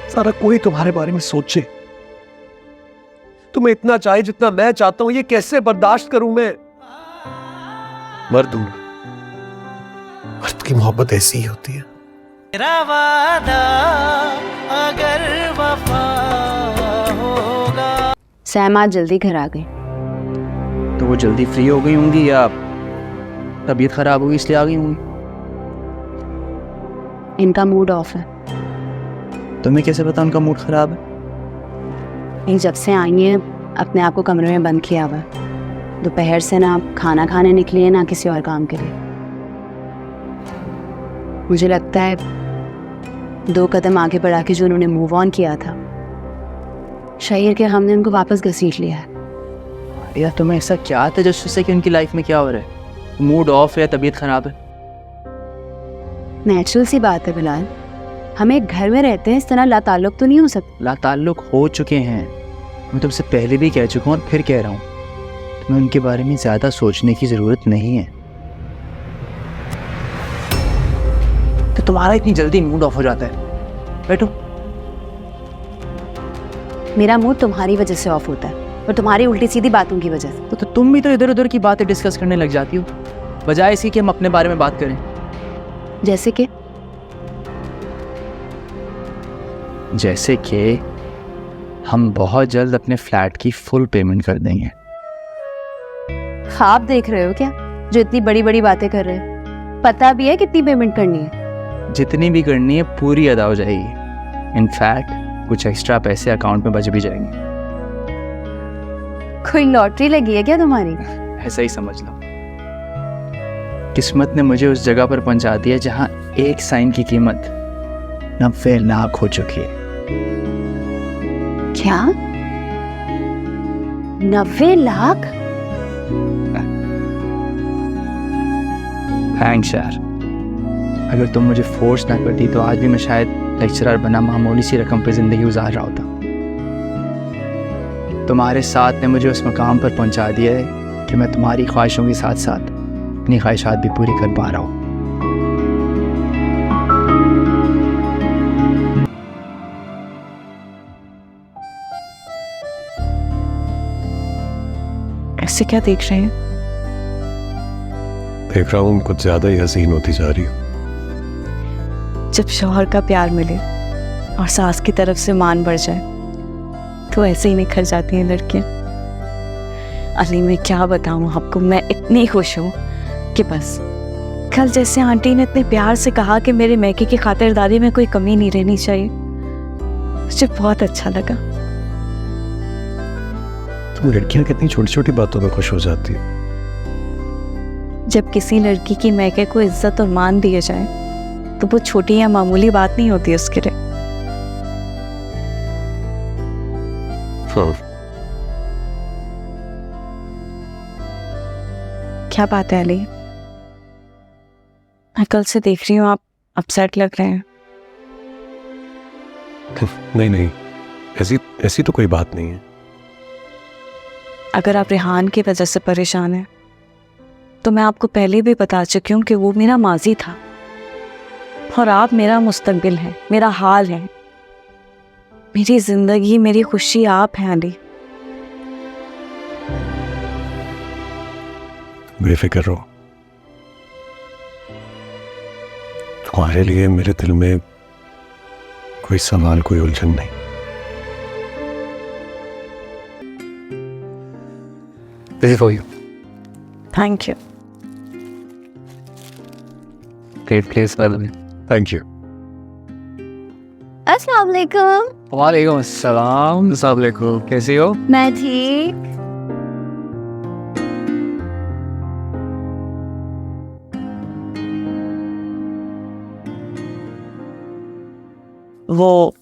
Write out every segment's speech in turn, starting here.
सारा कोई तुम्हारे बारे में सोचे, तुम्हें इतना चाहे जितना मैं चाहता हूं, ये कैसे बर्दाश्त करूं मैं? मर्द हूं, मर्द की मोहब्बत ऐसी ही होती है। मेरा वादा अगर वफा होगा। सैम आज जल्दी घर आ गई। तो वो जल्दी फ्री हो गई होंगी या तबीयत खराब होगी इसलिए आ गई होंगी? इनका मूड ऑफ है। तुम्हें कैसे पता उनका मूड खराब है? ये जब से आई है अपने आप को कमरे में बंद किया हुआ है। दोपहर से ना खाना खाने निकली है ना किसी और काम के लिए। मुझे लगता है 2 कदम आगे बढ़ा के जो उन्होंने मूव ऑन किया था, शायर के हमने उनको वापस घसीट लिया है। यार तुम्हें ऐसा क्या था जिससे कि उनकी लाइफ में क्या हो रहा है? मूड ऑफ है या तबीयत खराब है? नेचुरल सी बात है बिलाल, हम एक घर में रहते हैं, इस तरह लाताल्लुक तो नहीं हो सकता। लाताल्लुक हो चुके हैं, मैं तुमसे पहले भी कह चुका हूँ और फिर कह रहा हूँ, तुम्हें उनके बारे में ज़्यादा सोचने की ज़रूरत नहीं है। तो तुम्हारा इतनी जल्दी मूड ऑफ हो जाता है? बैठो। मेरा मूड तुम्हारी वजह से ऑफ होता है और तुम्हारी उल्टी सीधी बातों की वजह से। तो तुम भी तो इधर उधर की बातें डिस्कस करने लग जाती हो, बजाय इसी कि हम अपने बारे में बात करें। जैसे कि हम बहुत जल्द अपने फ्लैट की फुल पेमेंट कर देंगे। ख्वाब देख रहे हो क्या जो इतनी बड़ी बड़ी बातें कर रहे हो? पता भी है कितनी पेमेंट करनी है? जितनी भी करनी है पूरी अदा हो जाएगी। इनफैक्ट कुछ एक्स्ट्रा पैसे अकाउंट में बच भी जाएंगे। कोई लॉटरी लगी है क्या तुम्हारी? ऐसा ही समझ लो। किस्मत ने मुझे उस जगह पर पहुंचा दिया जहां एक साइन की कीमत 90 लाख हो चुकी है। क्या? 90 लाख? थैंक्स यार। अगर तुम मुझे फोर्स ना करती तो आज भी मैं शायद लेक्चरर बना मामूली सी रकम पर जिंदगी गुजार रहा होता। तुम्हारे साथ ने मुझे उस मकाम पर पहुंचा दिया है कि मैं तुम्हारी ख्वाहिशों के साथ साथ अपनी ख्वाहिशात भी पूरी कर पा रहा हूँ। ऐसे क्या देख रहे हैं? देख रहा हूँ कुछ ज्यादा ही हसीन होती जा रही हो। जब शौहर का प्यार मिले और सास की तरफ से मान बढ़ जाए तो ऐसे ही निखर जाती हैं लड़कियां। अली मैं क्या बताऊं आपको, मैं इतनी खुश हूँ कि बस कल जैसे आंटी ने इतने प्यार से कहा कि मेरे मैके की खातिरदारी में कोई कमी नहीं रहनी चाहिए, मुझे बहुत अच्छा लगा। तुम लड़कियां कितनी छोटी छोटी बातों में खुश हो जाती है। जब किसी लड़की की मैके को इज्जत और मान दिए जाए तो वो छोटी या मामूली बात नहीं होती उसके लिए। क्या बात है अली? मैं कल से देख रही हूँ आप अपसेट लग रहे हैं। नहीं नहीं, ऐसी तो कोई बात नहीं है। अगर आप रेहान की वजह से परेशान हैं तो मैं आपको पहले भी बता चुकी हूँ कि वो मेरा माजी था और आप मेरा मुस्तकबिल हैं, मेरा हाल है, मेरी जिंदगी, मेरी खुशी आप हैं अली। बेफिक्र रहो, तुम्हारे लिए मेरे दिल में कोई सवाल, कोई उलझन नहीं। This is for you. Thank you. Great place by the way. Thank you. अस्सलाम वालेकुम। वालेकुम अस्सलाम। अस्सलाम वालेकुम। कैसी हो? मैं ठीक। वो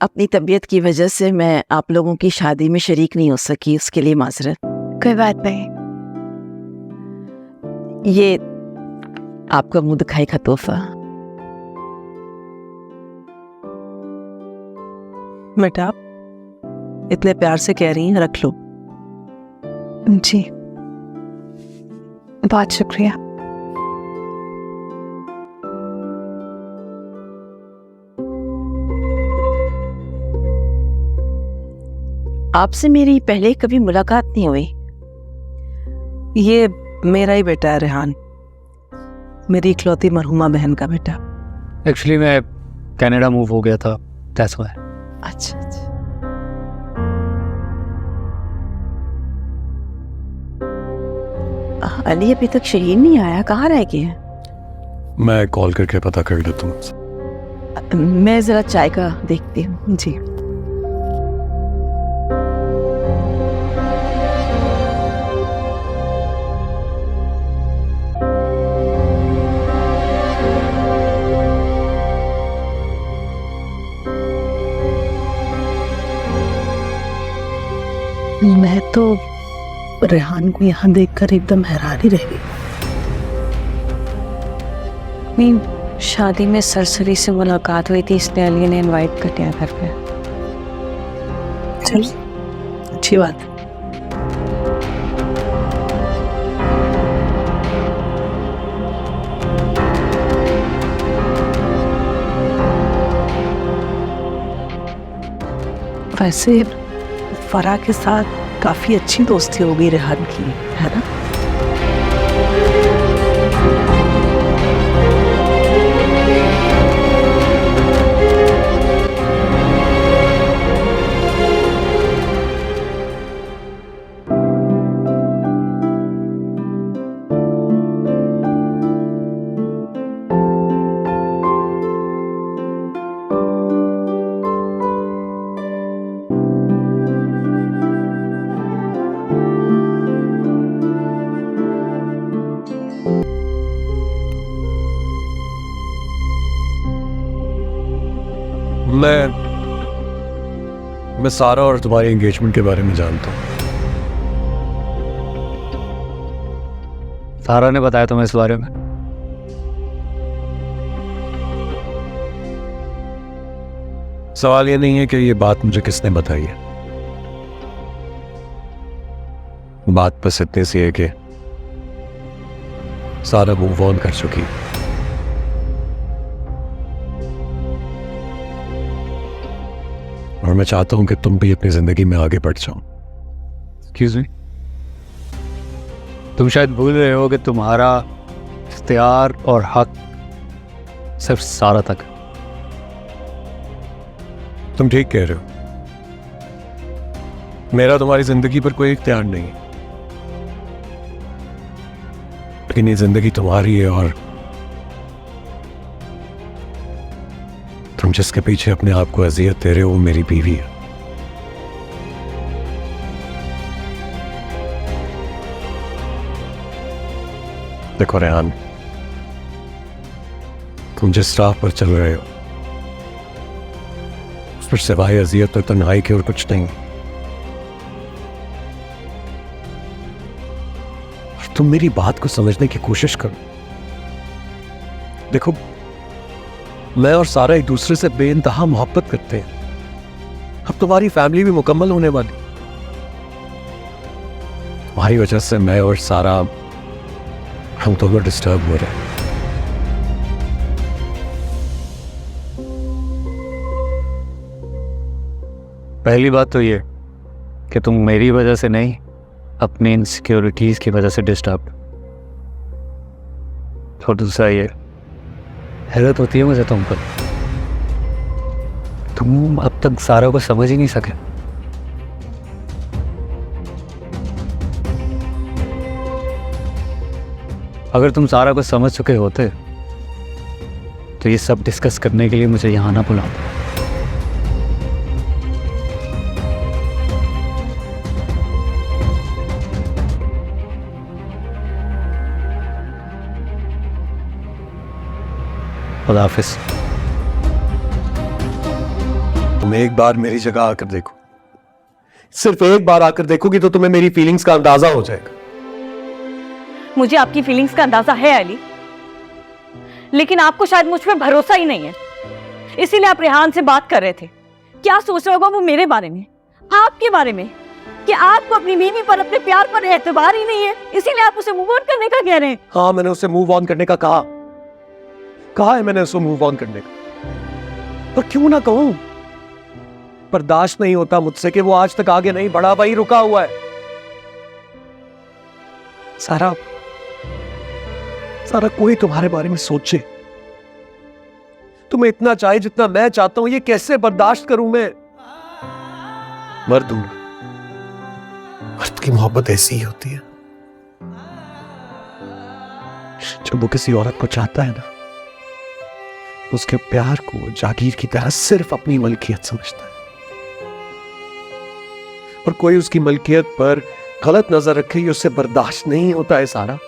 अपनी तबीयत की वजह से मैं आप लोगों की शादी में शरीक नहीं हो सकी, उसके लिए माजरत। कोई बात नहीं। ये आपका मुंह दिखाई का तोहफा। बेटा इतने प्यार से कह रही हैं, रख लो। जी बहुत शुक्रिया। आपसे मेरी पहले कभी मुलाकात नहीं हुई। ये मेरा ही बेटा है रेहान, मेरी इकलौती मरहुमा बहन का बेटा। एक्चुअली मैं कनाडा मूव हो गया था, दैट्स व्हाई। अच्छा अच्छा। अली अभी तक शहीन नहीं आया, कहाँ रह गए हैं? मैं कॉल करके पता कर लेता हूँ। मैं जरा चाय का देखती हूँ। जी मैं तो रेहान को यहाँ देखकर एकदम हैरान ही रह गई। नहीं, शादी में सरसरी से मुलाकात हुई थी, इसलिए अली ने इनवाइट कर दिया घर पे। चल अच्छी बात है। वैसे फरा के साथ काफी अच्छी दोस्ती हो गई रेहान की, है ना? मैं सारा और तुम्हारी एंगेजमेंट के बारे में जानता हूँ। सारा ने बताया तुम्हें इस बारे में? सवाल ये नहीं है कि ये बात मुझे किसने बताई है, बात बस इतनी सी है कि सारा मूव ऑन कर चुकी है। और मैं चाहता हूं कि तुम भी अपनी जिंदगी में आगे बढ़ जाओ। एक्सक्यूज मी, तुम शायद भूल रहे हो कि तुम्हारा इख्तियार और हक सिर्फ सारा तक है। तुम ठीक कह रहे हो, मेरा तुम्हारी जिंदगी पर कोई इख्तियार नहीं है, लेकिन ये जिंदगी तुम्हारी है और तुम जिसके पीछे अपने आप को अजियत दे रहे हो वो मेरी बीवी है। देखो रेहान, तुम जिस राह पर चल रहे हो उस पर सिवाय अजियत और तन्हाई के और कुछ नहीं। और तुम मेरी बात को समझने की कोशिश करो। देखो, मैं और सारा एक दूसरे से बेइंतहा मोहब्बत करते हैं। अब तुम्हारी फैमिली भी मुकम्मल होने वाली। तुम्हारी वजह से मैं और सारा हम दोनों डिस्टर्ब हो रहे हैं। पहली बात तो ये कि तुम मेरी वजह से नहीं, अपनी इनसिक्योरिटीज की वजह से डिस्टर्ब। और दूसरा ये, हैरत होती है मुझे तुम पर, तुम अब तक सारा को समझ ही नहीं सके। अगर तुम सारा को समझ चुके होते तो ये सब डिस्कस करने के लिए मुझे यहाँ ना बुलाते। खुदा हाफिज़। तुम एक बार मेरी जगह आकर देखो, सिर्फ एक बार आकर देखोगी तो तुम्हें मेरी फीलिंग्स का अंदाजा हो जाएगा। मुझे आपकी फीलिंग्स का अंदाजा है अली, लेकिन आपको शायद मुझ पर भरोसा ही नहीं है, इसीलिए आप रेहान से बात कर रहे थे। क्या सोच रहा होगा वो मेरे बारे में, आपके बारे में, कि आपको अपनी बीवी पर, अपने प्यार पर एतबार ही नहीं है, इसीलिए आप उसे मूव ऑन करने का कह रहे हैं। हाँ, मैंने उसे मूव ऑन करने का कहा है मैंने उसे मूव ऑन करने का, पर क्यों ना कहूं, बर्दाश्त नहीं होता मुझसे कि वो आज तक आगे नहीं बढ़ा, वही रुका हुआ है। सारा कोई तुम्हारे बारे में सोचे, तुम्हें इतना चाहे जितना मैं चाहता हूं, ये कैसे बर्दाश्त करूं मैं? मर्द हूं, मर्द की मोहब्बत ऐसी ही होती है। जब वो किसी औरत को चाहता है ना, उसके प्यार को जागीर की तरह सिर्फ अपनी मलकियत समझता है, और कोई उसकी मलकियत पर गलत नजर रखे ये उससे बर्दाश्त नहीं होता है। सारा,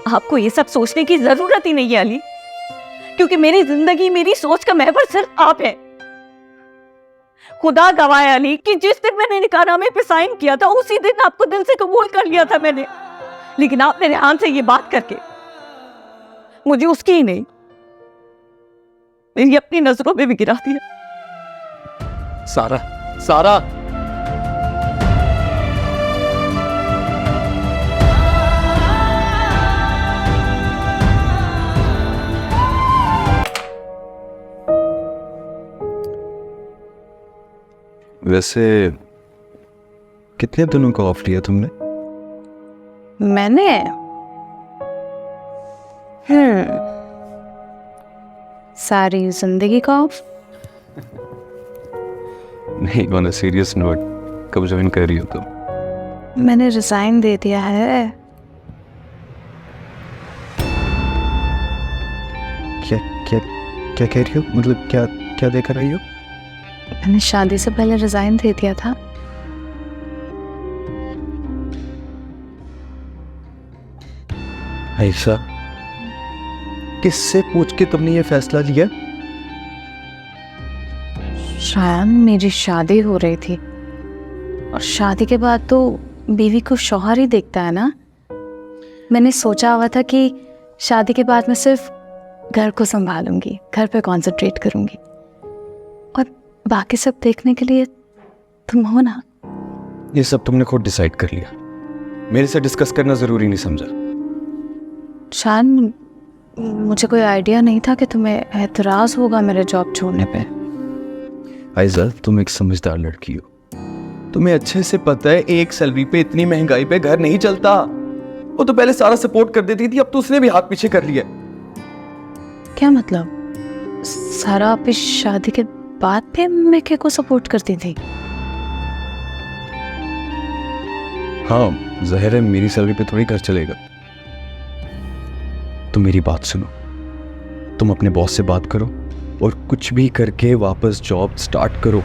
आपको ये सब सोचने की जरूरत ही नहीं है अली, क्योंकि मेरी जिंदगी, मेरी सोच का महवर सिर्फ आप है। खुदा गवाह है अली कि जिस दिन मैंने निकाहनामे पे साइन किया था, उसी दिन आपको दिल से कबूल कर लिया था मैंने, लेकिन आपने रेहान से ये बात करके मुझे उसकी ही नहीं, मेरी अपनी नजरों में भी गिरा दिया। सारा, सारा, वैसे कितने दिनों का ऑफ लिया तुमने? मैंने सारी जिंदगी का ऑफ। नहीं, ऑन अ सीरियस नोट, कब ज्वाइन कर रही हो तुम? मैंने रिजाइन दे दिया है। क्या क्या क्या कह रही हो? मतलब क्या क्या देखा रही हो? मैंने शादी से पहले रिजाइन दे दिया था। ऐसा किससे पूछ के तुमने ये फैसला लिया? शायद मेरी शादी हो रही थी, और शादी के बाद तो बीवी को शौहर ही देखता है ना। मैंने सोचा हुआ था कि शादी के बाद मैं सिर्फ घर को संभालूंगी, घर पे कंसंट्रेट करूंगी, और बाकी सब देखने के लिए तुम हो ना। ये सब तुमने खुद डिसाइड कर लिया, मेरे से डिस्कस करना जरूरी नहीं समझा? शायद मुझे कोई आइडिया नहीं था कि तुम्हें एतराज होगा मेरे जॉब छोड़ने पे। आयजा, तुम एक समझदार लड़की हो, तुम्हें अच्छे से पता है एक सैलरी पे इतनी महंगाई पे घर नहीं चलता। वो तो पहले सारा सपोर्ट कर देती थी, अब तो उसने भी हाथ पीछे कर लिया। क्या मतलब? सारा आप इस शादी के बाद भी मेके को सपोर्ट करती थी? हाँ, ज़ाहिर है मेरी सैलरी पे थोड़ी घर चलेगा। तुम मेरी बात सुनो, तुम अपने बॉस से बात करो और कुछ भी करके वापस जॉब स्टार्ट करो।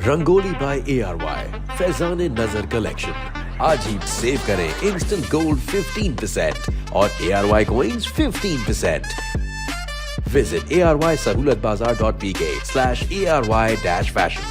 रंगोली बाय ARY, फैजान नजर कलेक्शन। आज ही सेव करें इंस्टेंट गोल्ड 15% और ARY coins 15%। Visit ARYSahoolatbazaar.pk/ARY-fashion।